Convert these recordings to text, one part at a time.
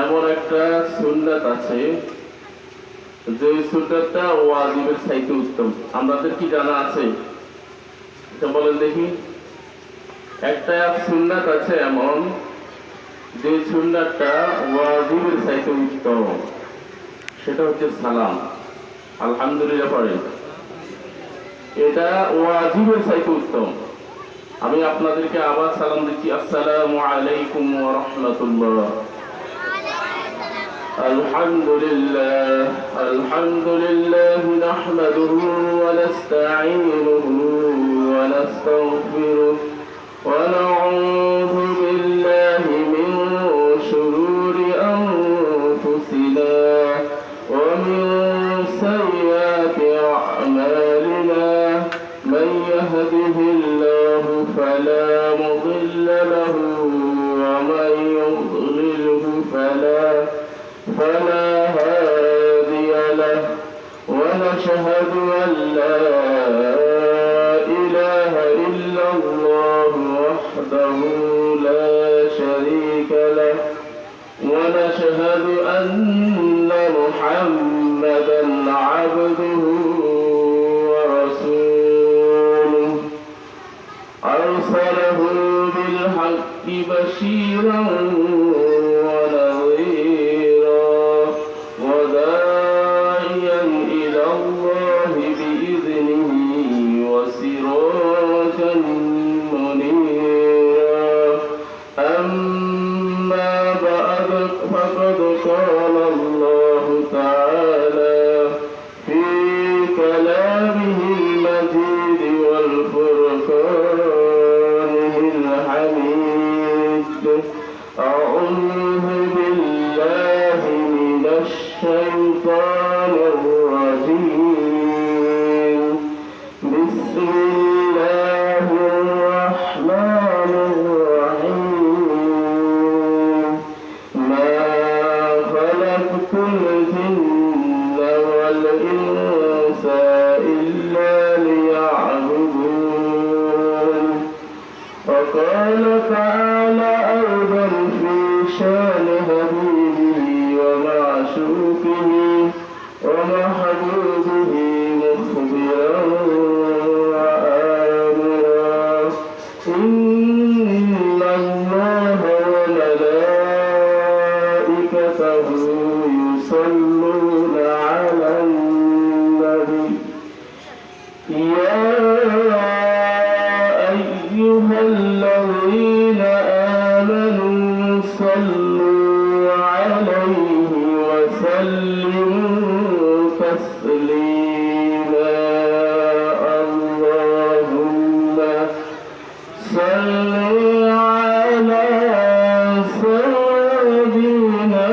এমন একটা সুন্নাত আছে যে সুন্নাতটা ওয়াজিবের চাইতে উত্তম। আমাদের কি জানা আছে? এটা বলেন দেখি। একটা সুন্নাত আছে এমন যে সুন্নাতটা ওয়াজিবের চাইতে উত্তম, সেটা হচ্ছে সালাম। আলহামদুলিল্লাহ পড়ে, এটা ওয়াজিবের চাইতে উত্তম। আমি আপনাদেরকে আবার সালাম দিচ্ছি, আসসালামু আলাইকুম ওয়া রাহমাতুল্লাহ। আলহামদুলিল্লাহ নাহমাদুহু ওয়া নাস্তাঈনুহু ওয়া নাস্তাগফিরুহু ওয়া নাউযু বিল্লাহি মিন শুরুরি আনফুসিনা ওয়া মিন সাইয়্যাতি আ'মালিনা মান ইয়াহদিহিল্লাহু ফালা মুদিল্লা লাহু ওয়া মান يضلله فلا هادي له ونشهد أن لا إله إلا الله وحده لا شريك له ونشهد أن محمدا عبده ورسوله أرسله بالحق بشيرا فقد قال الله تعالى في كلامه المجيد والفرقانه الحميد أعوذ بالله من الشيطان الرجيم بسم الله الرحمن الرحيم الجن والإنس إلا ليعبدون. وقال تعالى أيضا في شان حبيبه ومعشوقه ومحبوبه مخبرا وآمرا إن الله وملائكته يصلون على النبي يا أيها الذين آمنوا صلوا عليه وسلموا تسليما اللهم صل على سيدنا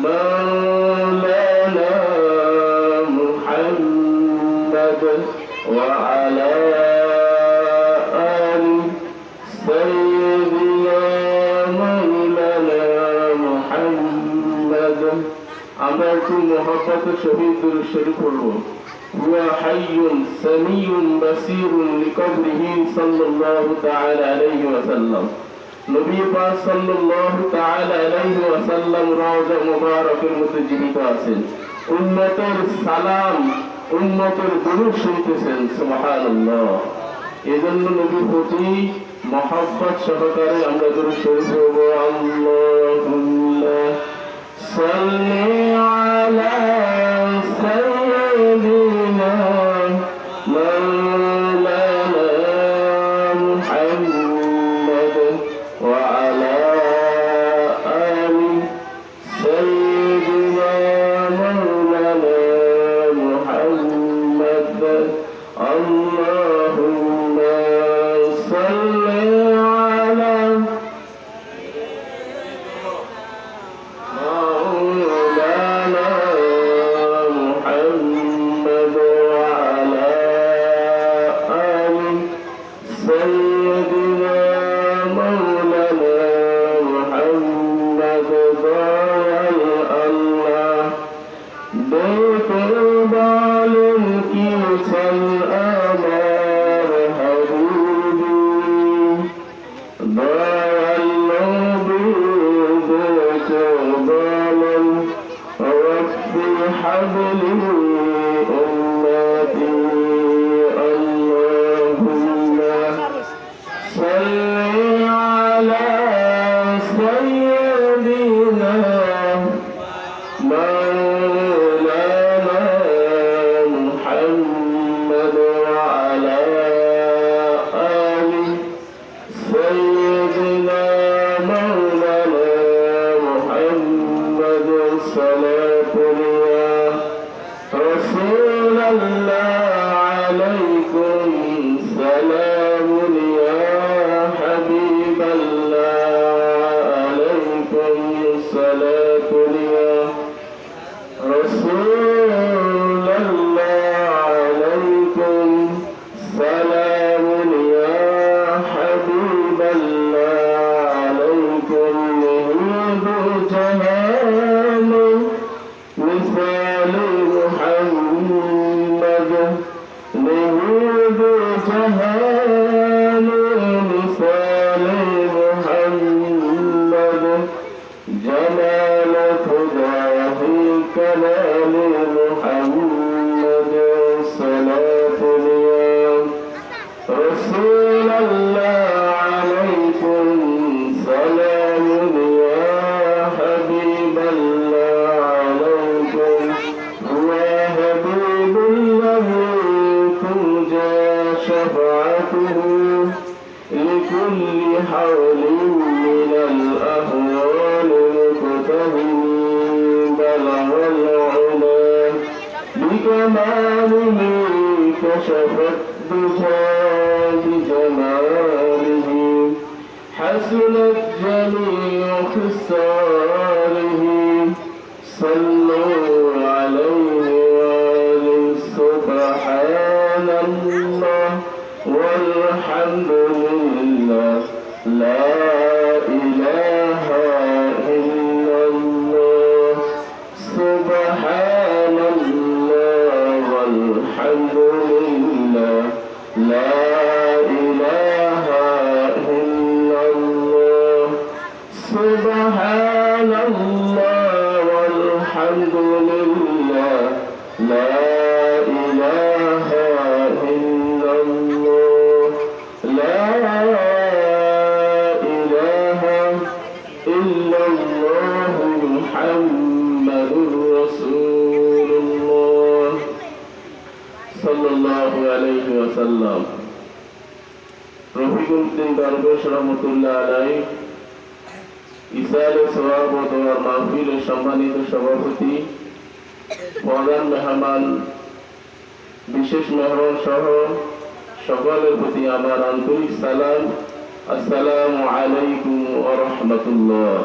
مولانا محمد وعلى آل سيدنا مولانا محمد عملت محبة شهيد الشريف الروح هو حي سميع بصير لقبره صلى الله تعالى عليه وسلم নবী পাক সাল্লাল্লাহু তাআলা আলাইহি ওয়াসাল্লাম রওজা মুবারকের মধ্যে জীবিত আছেন। উম্মতের সালাম, উম্মতের দুরূদ শুনতেছেন। সুবহানাল্লাহ। এজন্য নবীর প্রতি মহব্বত সহকারে আমরা দুরূদ শরীফ পড়ব। আল্লাহুম্মা সাল্লি আলা সাইয়্যিদিনা মাওলানা মুহাম্মদ وعلى آل سيدنا مولانا محمد اللهم صل على مولانا محمد وعلى آل سيدنا بكل حول من الأهوال مقتهم بلغ العلا بكماله كشفت بجماله حسنت جميع خصاله صلوا عليه وآله سبحان الله والحمد لله لا إله إلا الله سبحان الله والحمد لله لا إله إلا الله سبحان الله والحمد لله لا إله إلا الله لا إله إلا الله محمد رسول الله صلى الله عليه وسلم রফিকুল উদ্দিন দরবেশ রহমতুল্লাহ আলাইহি ইসালে সওয়াব ও দোয়ার মাহফিলের সম্মানিত সভাপতি, প্রধান মেহমান, বিশেষ মেহমান সহ সকলের প্রতি আমার আন্তরিক সালাম। আসসালামু আলাইকুম ওয়া রাহমাতুল্লাহ।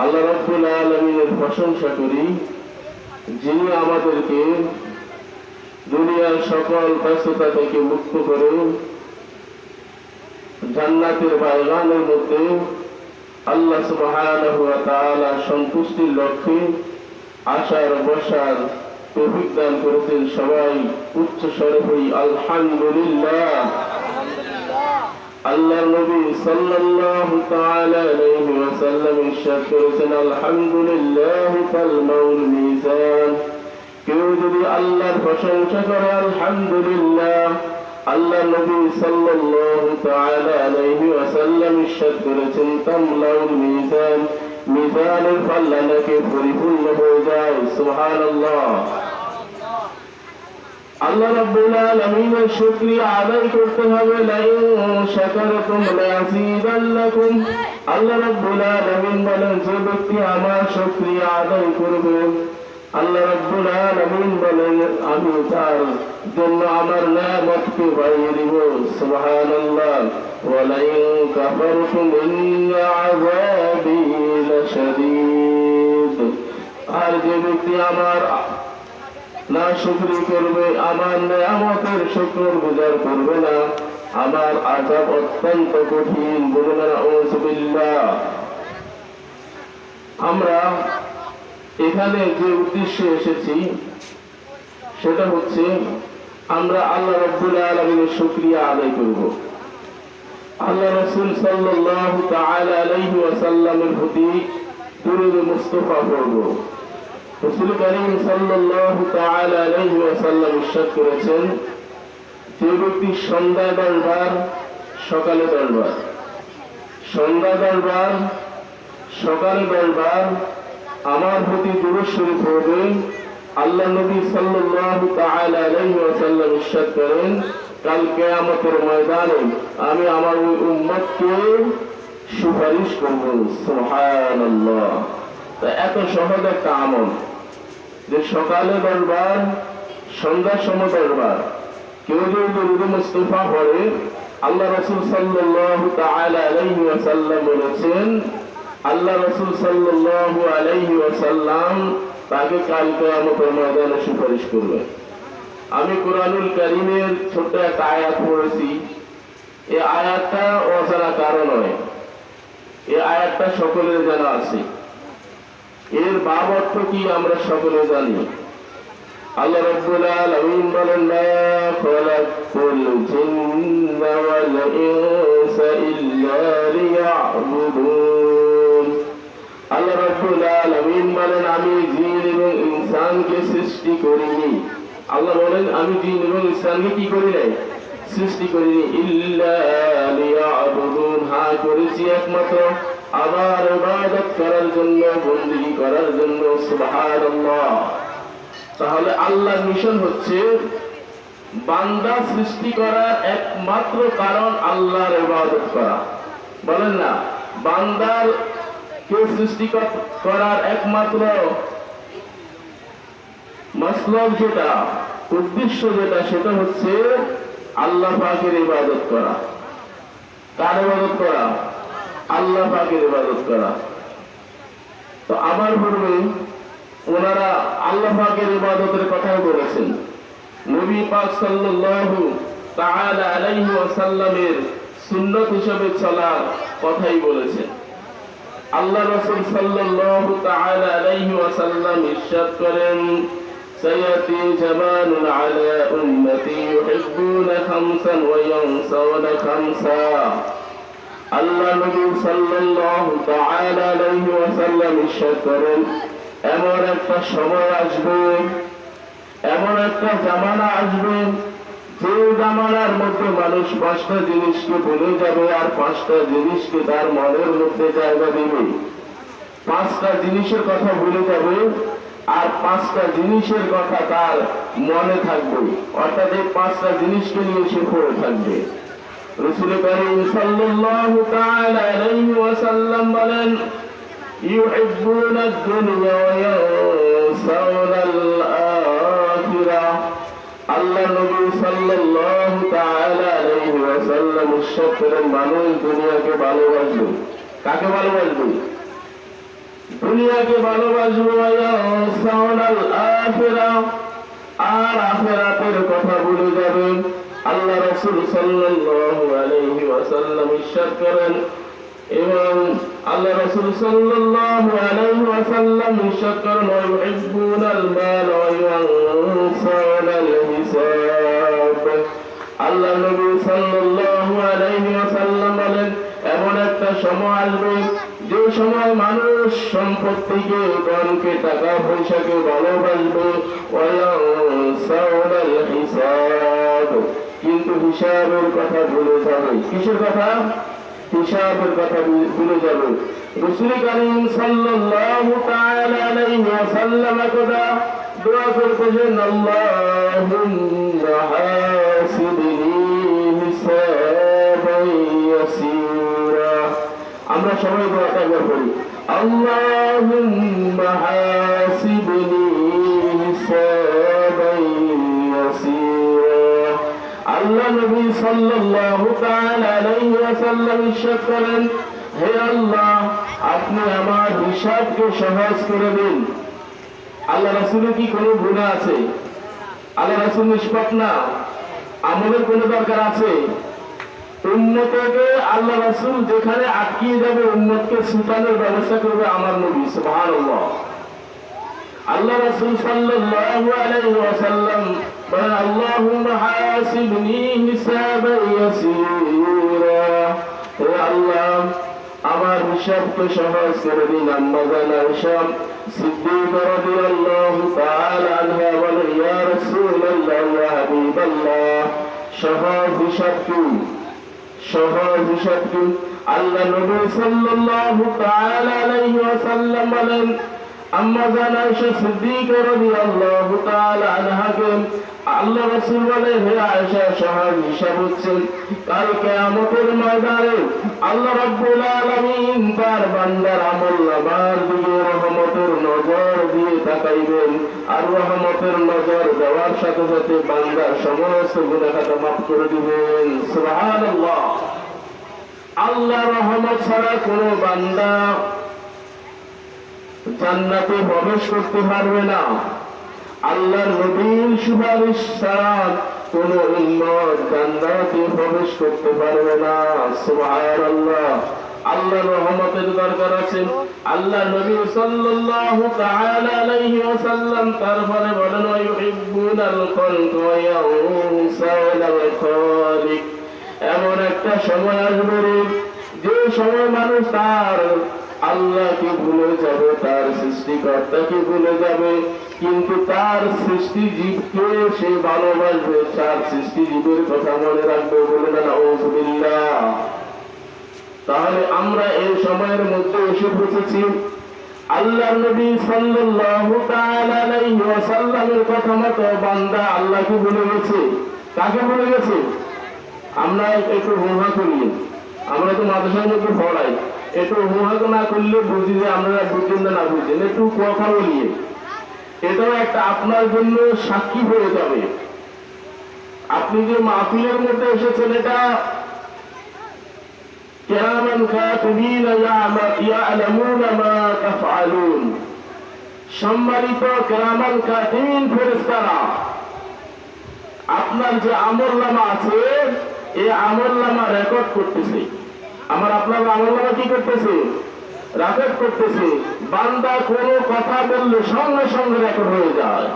আল্লাহ রাব্বুল আলামিনের প্রশংসা করি, যিনি আমাদেরকে দুনিয়ার সকল ব্যস্ততা থেকে মুক্ত করে জান্নাতের বাগানের মধ্যে আল্লাহ সুবহানাহু ওয়া তাআলা সন্তুষ্টির লক্ষ্যে আসার বসার তৌফিক দান করেছেন। সবাই উচ্চ স্বরে বলি আলহামদুলিল্লাহ। আল্লাহর নবী সাল্লাল্লাহু তাআলা আলাইহি ওয়াসাল্লাম ইরশাদ করেছেন আলহামদুলিল্লাহ তালমাউল মিজান। কেউ যদি আল্লাহর প্রশংসা করে আলহামদুলিল্লাহ, আল্লাহ নবী সাল্লাল্লাহু তাআলা আলাইহি ওয়াসাল্লাম ইরশাদ করেছেন তামলাউল মিজান, মিজানের পাল্লা নাকি পরিপূর্ণ হয়ে যায়। সুবহানাল্লাহ। আল্লাহ রাব্বুল আলামিনের শুকরিয়া আদায় করতে হবে। লাইন শাকারতুম লাযীদান্নাকুম। আল্লাহ রাব্বুল আলামিন বলেন, যে ব্যক্তি আমার শুকরিয়া আদায় করবে, আল্লাহ রাব্বুল আলামিন বলেন, আমি তার জন্য আমার নিয়ামতকে বাড়িয়ে দিব। সুবহানাল্লাহ। ওয়া লাইন কাফারতুম ইন্না আযাবি লাশাদীদ। আর যে ব্যক্তি আমার না শুকরি করবে, আমার নিয়ামতের শুকর গুজার করবে না, আমার আযাব অত্যন্ত কঠিন। বলুন আউযুবিল্লাহ। আমরা এখানে যে উদ্দেশ্যে এসেছি সেটা হচ্ছে আমরা আল্লাহ রাব্বুল আলামিনের শুকরিয়া আদায় করব। আল্লাহ রাসূল সাল্লাল্লাহু তাআলা আলাইহি ওয়াসাল্লামের প্রতি দুরূদ মুস্তাফা পড়ব। রাসূল কারীম সাল্লাল্লাহু তাআলা আলাইহি ওয়াসাল্লাম ইরশাদ করেছেন, যে ব্যক্তি সন্ধ্যায় 10 বার, সকালে 10 বার, সন্ধ্যায় 10 বার, সকালে 10 বার আমার প্রতি দুরূদ শরীফ পড়বে, আল্লাহ নবী সাল্লাল্লাহু তাআলা আলাইহি ওয়াসাল্লাম ইরশাদ করেন, কাল কিয়ামতের ময়দানে আমি আমার ওই উম্মতকে সুপারিশ করব। সুবহানাল্লাহ। এত সহজ একটা আমল যে সকালে 10 বার, সন্ধ্যার সময় 10 বার কেউ যদি দুরূদ মুস্তাফা পড়ে, আল্লাহ রাসূল সাল্লাল্লাহু তাআলা আলাইহি ওয়াসাল্লাম বলেছেন, আল্লাহ রাসূল সাল্লাল্লাহু আলাইহি ওয়াসাল্লাম তাকে কাল কিয়ামতের ময়দানে সুপারিশ করবে। আমি কোরআনুল কারীমের ছোট্ট একটা আয়াত পড়েছি। এই আয়াতটা অজানা কারণ নয়, এই আয়াতটা সকলের জানা আছে। এর ভাব অর্থ কি আমরা সকলে জানি। আল্লাহ রাব্বুল আলামিন বলেন, মা খালাকতুল জিন্না ওয়াল ইনসা ইল্লা লিয়াবুদুন। আল্লাহ রাব্বুল আলামিন বলেন, আমি জিন এবং ইনসানকে সৃষ্টি করিনি। আল্লাহ বলেন, আমি জিন এবং ইনসানকে কি করি নাই? সৃষ্টি করিনি। ইল্লা লিয়াবুদুন, হ্যাঁ করেছি একমাত্র আমার ইবাদত করার জন্য, বন্দেগী করার জন্য। সুবহানাল্লাহ। তাহলে আল্লাহর মিশন হচ্ছে বান্দা সৃষ্টি করার একমাত্র কারণ আল্লাহর ইবাদত করা। বলেন না, বান্দার কে সৃষ্টি করার একমাত্র মাসলক যেটা, উদ্দেশ্য যেটা, সেটা হচ্ছে আল্লাহ পাকের ইবাদত করা। কার ইবাদত করা? আল্লাহ পাকের ইবাদত করা। তো আমার পূর্বে ওনারা আল্লাহ পাকের ইবাদতের কথাই বলেছেন। নবী পাক সাল্লাল্লাহু তাআলা আলাইহি ওয়াসাল্লামের সুন্নাত হিসেবে চলার কথাই বলেছেন। আল্লাহ রাসূল সাল্লাল্লাহু তাআলা আলাইহি ওয়াসাল্লাম ইরশাদ করেন, সায়াতি জামানুন আলা উম্মতি ইউহিব্বুনা খামসান ওয়া ইয়ানসাউনা খামসা। আল্লাহ নবী সাল্লাল্লাহু তাআলা আলাইহি ওয়াসাল্লাম ইরশাদ করেন, এমন একটা সময় আসবে, এমন একটা জামানা আসবে, যে জামানার মধ্যে মানুষ 5টা জিনিসকে ভুলে যাবে আর 5টা জিনিসকে তার মনের মধ্যে জায়গা দেবে। 5টা জিনিসের কথা ভুলে যাবে আর 5টা জিনিসের কথা তার মনে থাকবে, অর্থাৎ এই 5টা জিনিসকে নিয়ে সে পড়ে থাকবে। রাসূল করিম সাল্লাল্লাহু তাআলা আলাইহি ওয়াসাল্লাম বলেন, ইউহিব্বুনা আদ-দুনিয়া ওয়া ইয়ানসাউনা আল-আখিরাহ। আল্লাহ নবী সাল্লাল্লাহু তাআলা আলাইহি ওয়াসাল্লাম ইরশাদ করেন, মানুষ দুনিয়াকে ভালোবাসবে। কাকে ভালোবাসবে? দুনিয়াকে ভালোবাসবে। ওয়া ইয়ানসাউনা আল-আখিরাহ, আর আখিরাতের কথা ভুলে যাবে। আল্লাহ রাসূল সাল্লাল্লাহু আলাইহি ওয়াসাল্লাম ইরশাদ করেন, এবং আল্লাহ রাসূল সাল্লাল্লাহু আলাইহি ওয়াসাল্লাম ইরশাদ করেন, ওয়া ইউহিব্বুনাল মাল ওয়া ইয়ানসাউনাল হিসাব। আল্লাহ নবী সাল্লাল্লাহু আলাইহি ওয়াসাল্লাম বলেন, এমন একটা সময় আসবে যে সময় মানুষ সম্পত্তিকে, ধনকে, টাকা পয়সাকে ভালোবাসবে, ওয়া ইয়ানসাউনাল হিসাব, কিন্তু হিসাবের কথা ভুলে যাবে। কিসের কথা? হিসাবের কথা ভুলে যাবে। রাসূল করিম সাল্লাল্লাহু তাআলা আলাইহি ওয়াসাল্লাম একদা দোয়া করতেছেন, আল্লাহুম্মা হাসিবনি হিসাবান ইয়াসীরা। আমরা সবাই দোয়াটা করি, আল্লাহুম্মা হাসিবনি হিসাবান ইয়াসীরা। আল্লাহ নবী সাল্লাল্লাহু তাআলা আলাইহি ওয়াসাল্লাম ইরশাদ করেন, হে আল্লাহ, আপনি আমার হিসাবকে সহজ করে দিন। আল্লাহ রাসূলের কি কোনো গুনাহ আছে? আল্লাহ রাসূল নিষ্পাপ না? আমাদের কোনো দরকার আছে? উম্মতকে আল্লাহ রাসূল যেখানে আটকিয়ে যাবে, উম্মতকে ছুটানোর ব্যবস্থা করবে আমার নবী। সুবহানাল্লাহ। আল্লাহ রাসূল সাল্লাল্লাহু আলাইহি ওয়াসাল্লাম বলেন, আল্লাহুম্মা হাসিবনি হিসাবান ইয়াসীরা। হে আল্লাহ, আমার হিসাবকে সহজ করে দিন। আম্মা জান আয়েশা সিদ্দিকা রাদিয়াল্লাহু তাআলা আনহা বলেন, ইয়া রাসূলুল্লাহ, ইয়া হাবিবাল্লাহ, সহজ হিসাব কি? সহজ হিসাব কি? আল্লাহ নবী সাল্লাল্লাহু তাআলা আলাইহি ওয়াসাল্লাম বলেন, আম্মা জান আয়েশা সিদ্দিকা রাদিয়াল্লাহু তাআলা আনহাকে আল্লাহ রাসূল বলে, হে আয়েশা, সহজ হিসাব হচ্ছে কাল কিয়ামতের ময়দানে আল্লাহ রাব্বুল আলামিন তার বান্দার আমলনামার দিকে রহমতের নজর দিয়ে তাকাইবেন, আর রহমতের নজর দেওয়ার সাথে সাথে বান্দার সমস্ত গুনাহ খাতা মাফ করে দিবেন। সুবহানাল্লাহ। আল্লাহ রহমত ছাড়া কোনো বান্দা জান্নাতে প্রবেশ করতে পারবে না। আল্লাহর নবীর সুপারিশ ছাড়া কোন উম্মত জান্নাতে প্রবেশ করতে পারবে না। সুবহানাল্লাহ। আল্লাহর রহমতের দরকার আছে। আল্লাহ নবী সাল্লাল্লাহু তাআলা আলাইহি ওয়াসাল্লাম তারপরে বলেন, ওয়া ইউহিব্বুনাল খালক ওয়া ইয়ানসাউনাল খালিক। এমন একটা সময় আসবে যে সময় মানুষ তার আল্লাহকে ভুলে যাবে, তার সৃষ্টিকর্তাকে ভুলে যাবে, কিন্তু তার সৃষ্টি জীবকে সে ভালোবাসবে, তার সৃষ্টি জীবের কথা মনে রাখবে। বলে না নাউযুবিল্লাহ। তাহলে আমরা এই সময়ের মধ্যে এসে পৌঁছেছি। আল্লাহ নবী সাল্লাল্লাহু তাআলা আলাইহি ওয়াসাল্লামের কথা মতো বান্দা আল্লাহকে ভুলে গেছে। কাকে ভুলে গেছে? আমরা একটু হোমওয়ার্ক করি, আমরা তো মাদ্রাসার মধ্যে পড়াই, একটু হোমওয়ার্ক না করলে বুঝি যে আমরা বুঝেন না বুঝেন, একটু কথা বলিয়ে এটাও একটা আপনার জন্য সাক্ষী হয়ে যাবে। আপনি যে মাহফিলের মধ্যে এসেছেন এটা কিরামান কাতিবিনা ইয়ালামুনা মা তাফআলুন, সম্মানিত কিরামান কাতিবিন ফেরেশতারা আপনার যে আমলনামা আছে এই আমলনামা রেকর্ড করতেছে। আপনার আমলনামা কি করতেছে? রেকর্ড করতেছে। বান্দা কোনো কথা বললে সঙ্গে সঙ্গে রেকর্ড হয়ে যায়।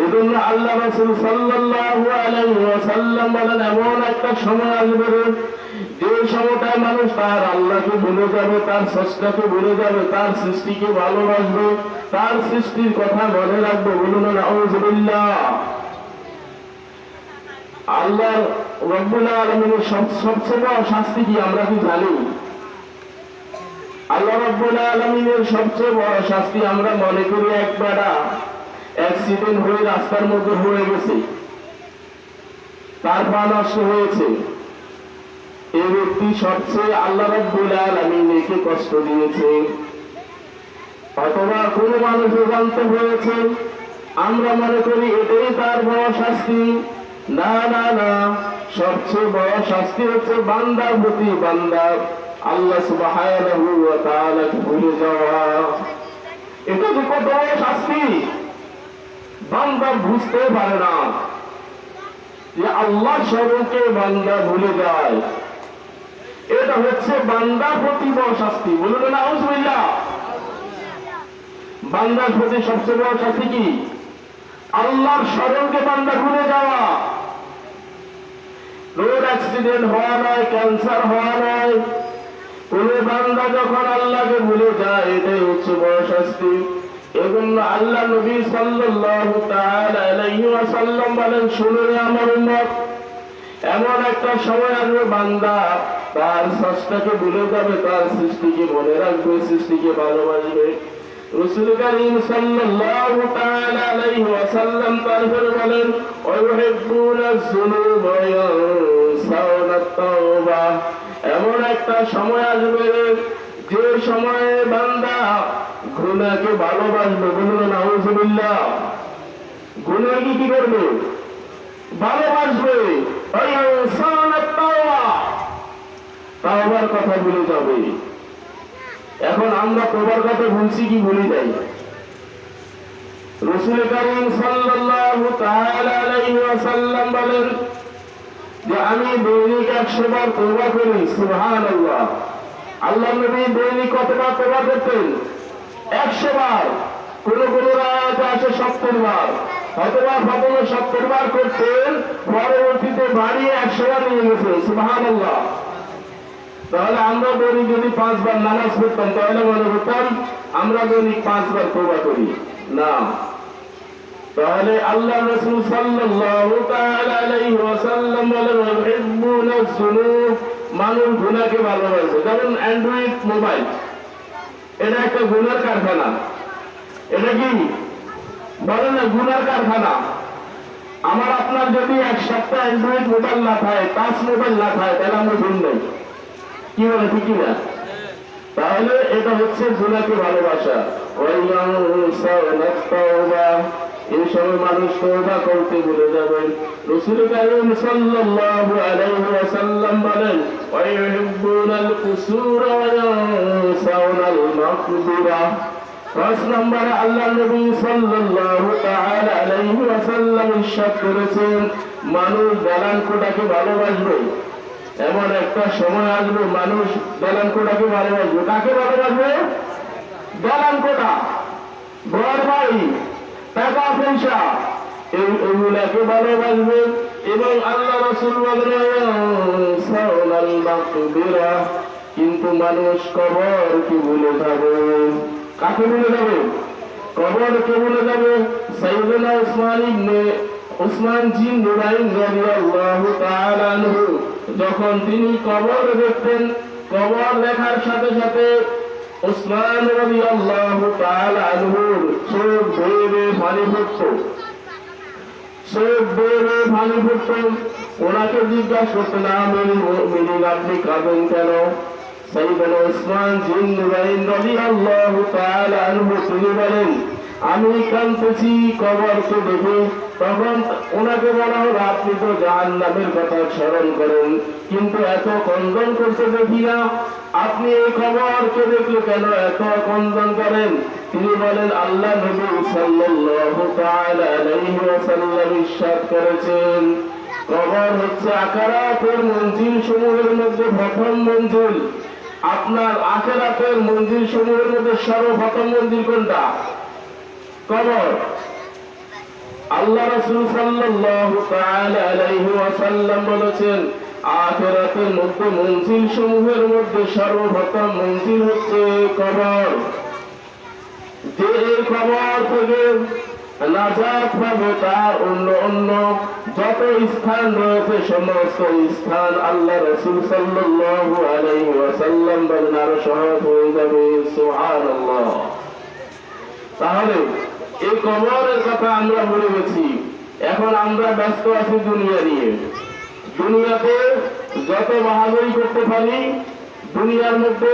এজন্য আল্লাহ রাসূল সাল্লাল্লাহু আলাইহি ওয়াসাল্লাম বলেন, এমন একটা সময় আসবে যে সময়টায় মানুষ তার আল্লাহকে ভুলে যাবে, তার স্রষ্টাকে ভুলে যাবে, তার সৃষ্টিকে ভালোবাসবে, তার সৃষ্টির কথা মনে রাখবে। বলুন নাউযুবিল্লাহ। আল্লাহ রব্বুল আলামিনের সবচেয়ে বড় শাস্তি কি আমরা কি জানি? আল্লাহ রব্বুল আলামিনের সবচেয়ে বড় শাস্তি আমরা মনে করি একবার অ্যাক্সিডেন্ট হয়ে রাস্তার মধ্যে হয়ে গেছে, তার পা নষ্ট হয়েছে, এই ব্যক্তি সবচেয়ে আল্লাহ রাব্বুল আলামিন একে কষ্ট দিয়েছে। অথবা কোনো মানুষ জানতে হয়েছে, আমরা মনে করি এটাই তার বড় শাস্তি। না না না, সবচেয়ে বড় শাস্তি হচ্ছে বান্দার প্রতি বান্দা আল্লাহ সুবহানাহু ওয়া তাআলাকে ভুলে যাওয়া। এটা যে কত বড় শাস্তি বান্দা বুঝতে পারে না, যে আল্লাহ স্মরণকে বান্দা ভুলে যায়। এটা হচ্ছে বান্দার প্রতি বড় শাস্তি। বলুন নাউযুবিল্লাহ। বান্দার প্রতি সবচেয়ে বড় শাস্তি কি? আল্লাহর স্মরণকে বান্দা ভুলে যাওয়া। রোড অ্যাক্সিডেন্ট হওয়া নয়, ক্যান্সার হওয়া নয়, কোন বান্দা যখন আল্লাহকে ভুলে যায় এটাই হচ্ছে বড় শাস্তি। এজন্য আল্লাহ নবী সাল্লাল্লাহু তাআলা আলাইহি ওয়াসাল্লাম বলেন, শুনুন আমার উম্মত, এমন একটা সময় আসবে বান্দা তার স্রষ্টাকে ভুলে যাবে, তার সৃষ্টিকে মনে রাখবে, সৃষ্টিকে ভালোবাসবে। রাসূল কারীম সাল্লাল্লাহু তাআলা আলাইহি ওয়াসাল্লাম তারপরে বলেন, ওয়ায়ুহিব্বুনা যুনুবা ওয়া ইয়ানসাউনা তাওবা। এমন একটা সময় আসবে যে সময়ে বান্দা গুনাহকে ভালোবাসবে। বলুন নাউযুবিল্লাহ। গুনাহকে কি করবে? ভালোবাসবে। ওয়া ইয়ানসাউনা তাওবা, তাওবার কথা ভুলে যাবে। এখন আমরা তওবার কথা ভুলছি কি ভুলে যাই? রাসূল কারীম সাল্লাল্লাহু তাআলা আলাইহি ওয়াসাল্লাম বলেন যে আমি দৈনিক 100 বার তওবা করি। সুবহানাল্লাহ। আল্লাহ নবী দৈনিক কতবার তওবা করতেন? 100 বার। কোন কোন রাতে আসে 70 বার, অথবা প্রথমে 70 বার করতেন, পরবর্তীতে বাড়িয়ে 100 বার নিয়ে গেছে। সুবহানাল্লাহ। তাহলে আমরা দৈনিক যদি 5 বার নামাজ পড়তাম তাহলে মনে করতাম আমরা দৈনিক 5 বার তওবা করি না। তাহলে আল্লাহ রাসূল সাল্লাল্লাহু তাআলা আলাইহি ওয়াসাল্লাম বলেন, ইউহিব্বুনা যুনুব, মানুষ গুনাহকে ভালোবাসে। যেমন অ্যান্ড্রয়েড মোবাইল, এটা একটা গুনার কারখানা। এটা কি বলে না? গুনার কারখানা। আমার আপনার যদি এক সপ্তাহ অ্যান্ড্রয়েড মোবাইল না থাকে, টাচ মোবাইল না থাকে, তাহলে আমরা ভুল নেই। কি বলে? ঠিক না? তাহলে এটা হচ্ছে গুনাহকে ভালোবাসা। এই সময় মানুষ তওবা করতে ভুলে যাবেন। রাসূল কারীম সাল্লাল্লাহু আলাইহি ওয়াসাল্লাম বলেন, ওয়ায়ুহিব্বুনাল কুসুরা ওয়া ইয়ানসাউনাল মাকবুরা। 5 নম্বরে আল্লাহ নবী সাল্লাল্লাহু তাআলা আলাইহি ওয়াসাল্লাম ইরশাদ করেছেন, মানুষ দালান কোঠাকে ভালোবাসবে। এমন একটা সময় আসবে মানুষ দালান কোঠাকে ভালোবাসবে। কাকে ভালোবাসবে? দালান কোঠা, ঘর বাড়ি, টাকা পয়সা, এইগুলাকে ভালোবাসবে। এবং আল্লাহ রাসূল বলেন, কিন্তু মানুষ কবরকে ভুলে যাবে। কাকে ভুলে যাবে? কবরকে ভুলে যাবে। সাইয়েদনা উসমান জিন নুরাইন রাদিয়াল্লাহু তাআলা আনহু যখন তিনি কবর দেখতেন, কবর দেখার সাথে সাথে উসমান রাদিয়াল্লাহু তাআলা আনহুর চোখ বেয়ে বেয়ে পানি পড়ত। চোখ বেয়ে ভালো পড়তো। ওনাকে জিজ্ঞাসা করতেন, আমিরুল মুমিনিন আপনি কাঁদেন কেন? সাইয়েদনা উসমান জিন নুরাইন রাদিয়াল্লাহু তাআলা আনহু তিনি বলেন, আমি কাঁদতেছি কবরকে দেখে। তখন ওনাকে বলা হলো, আপনি তো জাহান্নামের কথা স্মরণ করেন, কিন্তু এত কন্দন করতে দেখি না, আপনি এই কবরকে দেখলে কেন এত কন্দন করেন? তিনি বলেন, আল্লাহ নবী সাল্লাল্লাহু তাআলা আলাইহি ওয়াসাল্লাম ইরশাদ করেছেন, কবর হচ্ছে আখিরাতের মঞ্জিল সমূহের মধ্যে প্রথম মঞ্জিল। আপনার আখিরাতের মঞ্জিল সমূহের মধ্যে সর্বপ্রথম মঞ্জিল কোনটা? কবর। আল্লাহ রাসূল সাল্লাল্লাহু তাআলা আলাইহি ওয়াসাল্লাম বলেছেন, আখিরাতের মধ্যে মঞ্জিল সমূহের মধ্যে সর্বপ্রথম মঞ্জিল হচ্ছে কবর। যে এই কবর থেকে নাজাত পাবে তার অন্য অন্য যত স্থান রয়েছে সমস্ত স্থান আল্লাহ রাসূল সাল্লাল্লাহু আলাইহি ওয়াসাল্লাম বলেন আরো সহজ হয়ে যাবে। সুবহানাল্লাহ। তাহলে এই কবরের কথা আমরা বলে গেছি। এখন আমরা ব্যস্ত আছি দুনিয়া নিয়ে। দুনিয়াতে যত বাহাদুরি করতে পারি, দুনিয়ার মধ্যে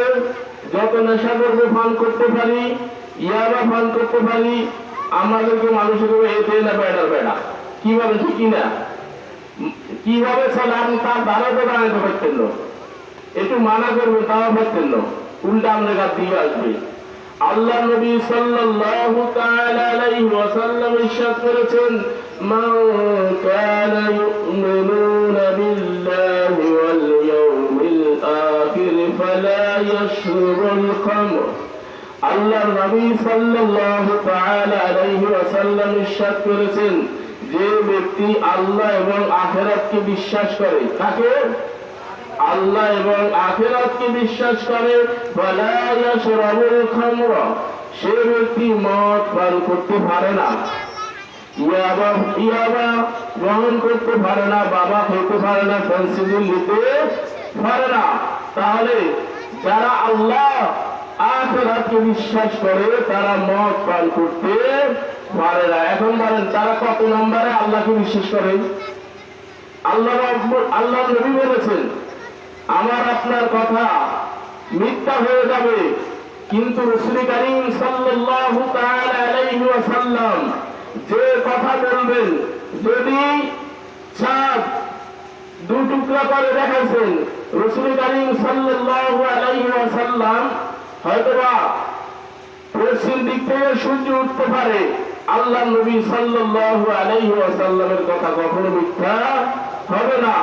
যত নেশাদ্রব্য পান করতে পারি, ইয়াবা পান করতে পারি, আমাদেরকে মানুষের এতে না বেড়ার বেড়া কি বলে ঠিকই না? কিভাবে চলে আপনি তার দ্বারা তো দাঁড়াতে পারতেন না, একটু মানা করবেন তাও পারতেন না, উল্টা আপনার কাছ দিয়ে আসবে। আল্লাহ নবী সাল্লাল্লাহু তাআলা আলাইহি ওয়াসাল্লাম ইরশাদ করেছেন, মান কানা ইউমিনুনা বিল্লাহি ওয়াল ইয়াউমিল আখির ফালা ইয়াশরবুল খামর। আল্লাহ নবী সাল্লাল্লাহু তাআলা আলাইহি ওয়াসাল্লাম ইরশাদ করেছেন, যে ব্যক্তি আল্লাহ এবং আখিরাতকে বিশ্বাস করে, তাকে আল্লাহ এবং আখিরাতকে বিশ্বাস করে, ফালা ইয়াশরাবুল খামর, সে ব্যক্তি মদ পান করতে পারে না, ইয়াবা গ্রহণ করতে পারে না, বাবা খেতে পারে না, ফেন্সিডিল নিতে পারে না। তাহলে যারা আল্লাহ আখিরাতকে বিশ্বাস করে তারা মদ পান করতে পারে না। এখন বলেন তারা কত নম্বরে আল্লাহকে বিশ্বাস করে? আল্লাহ নবী বলেছেন, আমার আপনার কথা মিথ্যা হয়ে যাবে, কিন্তু রাসূল কারীম সাল্লাল্লাহু তাআলা আলাইহি ওয়াসাল্লাম যে কথা বলবেন, যদি চাঁদ দু টুকরা করে দেখাইছেন, রাসূল কারীম সাল্লাল্লাহু আলাইহি ওয়াসাল্লাম হয়তোবা পশ্চিম দিক থেকে সূর্য উঠতে পারে, আল্লাহ নবী সাল্লাল্লাহু আলাইহি ওয়াসাল্লামের কথা কখনো মিথ্যা হবে না।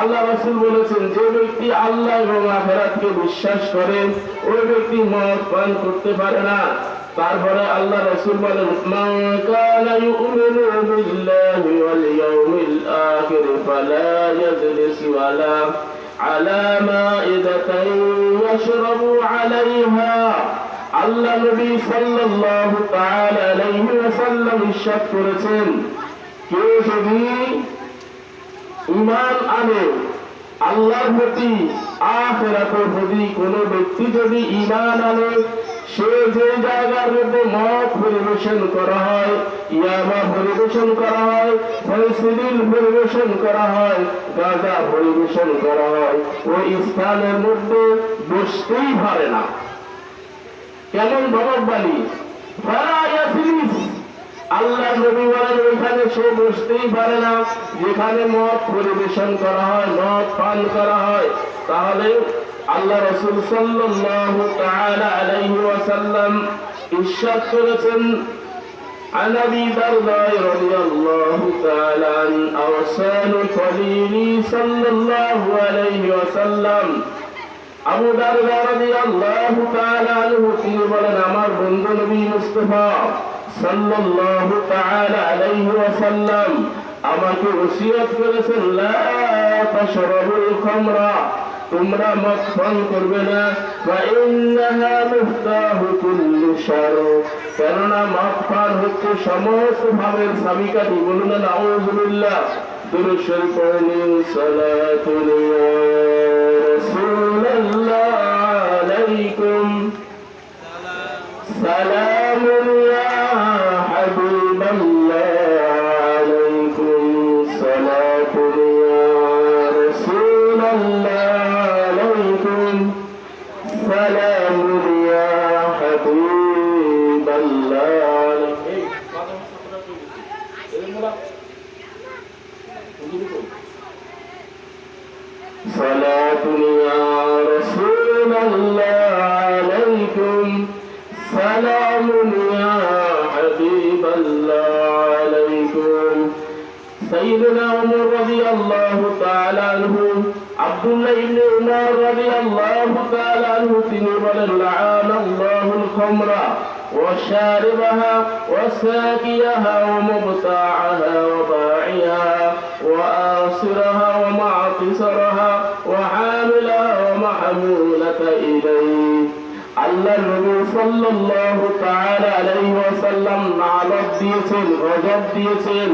আল্লাহ রাসূল বলেছেন, যে ব্যক্তি আল্লাহ এবং আখিরাতকে বিশ্বাস করে ওই ব্যক্তি মদ পান করতে পারে না। তারপরে আল্লাহ রাসূল বলেন, মান কানা ইউমিনু বিল্লাহি ওয়াল ইয়াউমিল আখির ফালা ইয়াজলিসু আলা মাইদাতান ইয়াশরাবু আলাইহা। আল্লাহ নবী সাল্লাল্লাহু তাআলা আলাইহি ওয়াসাল্লাম ইরশাদ করেছেন, কেউ যদি ঈমান আনে আল্লাহর প্রতি, আখিরাতের প্রতি, কোন ব্যক্তি যদি ঈমান আনে, সে যে জায়গার মধ্যে মদ পরিবেশন করা হয়, ইয়াবা পরিবেশন করা হয়, ফেন্সিডিল পরিবেশন করা হয়, গাঁজা পরিবেশন করা হয়, ওই স্থানের মধ্যে বসতেই পারে না। কেমন ভববালি, আল্লাহ নবী বলেন ওইখানে সে বসতেই পারে না যেখানে মদ পরিবেশন করা হয়, মদ পান করা হয়। তাহলে আল্লাহ রাসূল সাল্লাল্লাহু তাআলা আলাইহি ওয়াসাল্লাম ইরশাদ করেছেন, عن ابي درداء رضي الله تعالى عن اوصال خليلي صلى الله عليه وسلم। আবু দারদা রাদিয়াল্লাহু তাআলা আনহু তিনি বলেন, আমার বন্ধু নবী মুস্তাফা সাল্লাল্লাহু তাআলা আলাইহি ওয়াসাল্লাম আমাকে ওসিয়ত করেছেন, লা তাশরাবুল খামরা, তোমরা মদ পান করবে না, ওয়া ইন্নাহা মুফতাহু কুল্লি শার, কেননা মদ পান হচ্ছে সমস্ত ভাবের চাবিকাঠি। বলুন না নাউযুবিল্লাহ। দুরূদ শরীফ পড়ুন, সালাতুল রাসূলুল্লাহ আলাইকুম, সালামুন ইয়া হাবিবাল্লাহ আলাইকুম, صلاة يا رسول الله عليكم سلام يا حبيب الله عليكم سيدنا عمر رضي الله تعالى عنه عبد الله بن عمر رضي الله تعالى عنه তিনি বলেন لعن الله الخمر وشاربها وساقيها ومبتاعها وبائعها وآصرها ومعتصرها وحاملها ومحمولة إليه আল্লাহ নবী সাল্লাল্লাহু তাআলা আলাইহি ওয়াসাল্লাম লানত দিয়েছেন, গজব দিয়েছেন।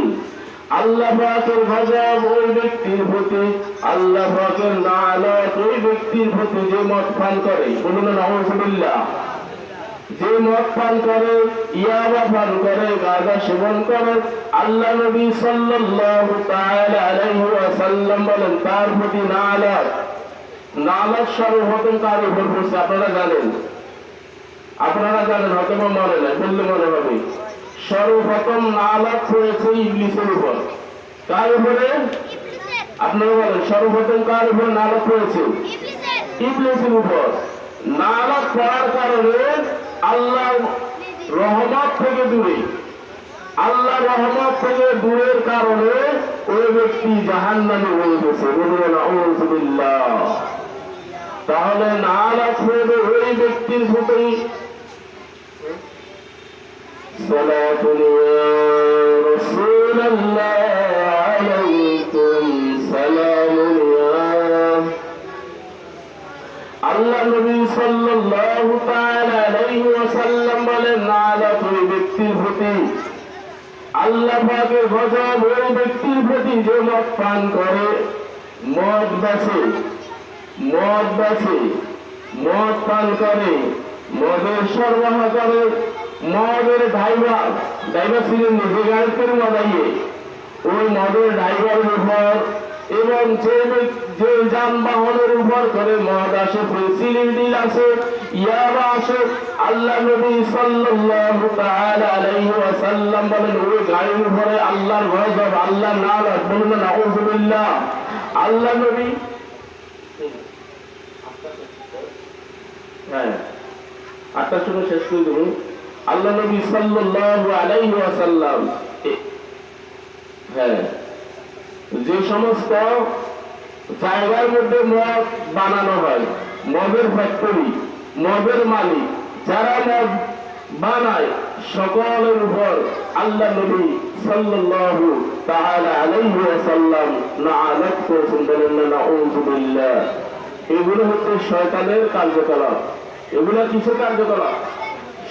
আল্লাহ পাকের গজব ওই ব্যক্তির প্রতি, আল্লাহ পাকের লানত ওই ব্যক্তির প্রতি যে মদ পান করে, বলুন নাউযুবিল্লাহ, যে মদ পান করে, ইয়াবা পান করে, গাঁজা সেবন করে, আল্লাহ নবী সাল্লাল্লাহু তাআলা আলাইহি ওয়াসাল্লাম বলেন তার প্রতি লানত। লানত সর্বপ্রথম কার উপর পড়ছে আপনারা জানেন? আপনারা জানেন, হয়তো মনে নাই, বললে মনে হবে। সর্বপ্রথম লানত পড়েছে ইবলিসের উপর। কার উপরে? আপনারা বলেন, সর্বপ্রথম কার উপর লানত পড়েছে? ইবলিসের উপর। লানত পড়ার কারণে আল্লাহ রহমত থেকে দূরে, আল্লাহ রহমত থেকে দূরের কারণে ওই ব্যক্তি জাহান্নামে হয়ে গেছে। বলুন নাউযুবিল্লাহ। তাহলে লানত পড়বে ওই ব্যক্তির প্রতি। সালাতুন ইয়া রাসূলুল্লাহ আলাইকুম সালামুন ইয়া। আল্লাহ নবী সাল্লাল্লাহু তাআলা আলাইহি ওয়াসাল্লাম বলেন লানত ওই ব্যক্তির প্রতি, আল্লাহ পাকের গজব ওই ব্যক্তির প্রতি যে মদ পান করে, মদ বেচে, মদ বেচে, মদ পান করে, মদের সরবরাহ করে, মদের ড্রাইভার ছিলেন নিজে গাড়িতে মদাইয়ে ওই মদের ড্রাইভারের উপর এবং যে যানবাহনের উপর করে মদ আসে, সিলিন্ডিল আসে, ইয়াবা আসে, আল্লাহ নবী সাল্লাল্লাহু তাআলা আলাইহি ওয়াসাল্লাম বলেন ওই গাড়ির উপরে আল্লাহর গজব, আল্লাহর লানত। বলুন নাউযুবিল্লাহ। আল্লাহ নবী, হ্যাঁ 8টার সময় শেষ করে দেব। আল্লাহ নবী সাল্লাল্লাহু আলাইহি ওয়াসাল্লাম, হ্যাঁ, যে সমস্ত জায়গার মধ্যে মদ বানানো হয়, মদের ফ্যাক্টরি, মদের মালিক, যারা মদ বানায়, সকলের উপর আল্লাহ নবী সাল্লাল্লাহু তাআলা আলাইহি ওয়াসাল্লাম লানত করেছেন। বলেন না নাউযুবিল্লাহ। এগুলো হচ্ছে শয়তানের কার্যকলাপ। এগুলো কিসের কার্যকলাপ?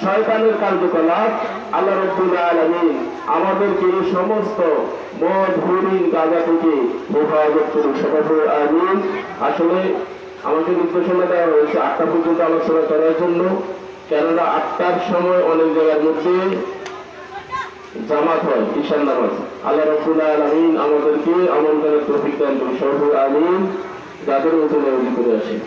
শয়তানের কার্যকলাপ। আল্লাহ রাব্বুল আলামিন আমাদেরকে এই সমস্ত মদ, হরিণ, গাঁজা থেকে হেফাজত করুন, সকলে আমিন। আসলে আমাকে নির্দেশনা দেওয়া হয়েছে 8টা পর্যন্ত আলোচনা করার জন্য, কেননা 8টার সময় অনেক জায়গার মধ্যে জামাত হয়, ঈশান নামাজ। আল্লাহ রাব্বুল আলামিন আমাদেরকে আমল করার তৌফিক দান করুন, সকলে আমিন। যাদের মতো করে আসে।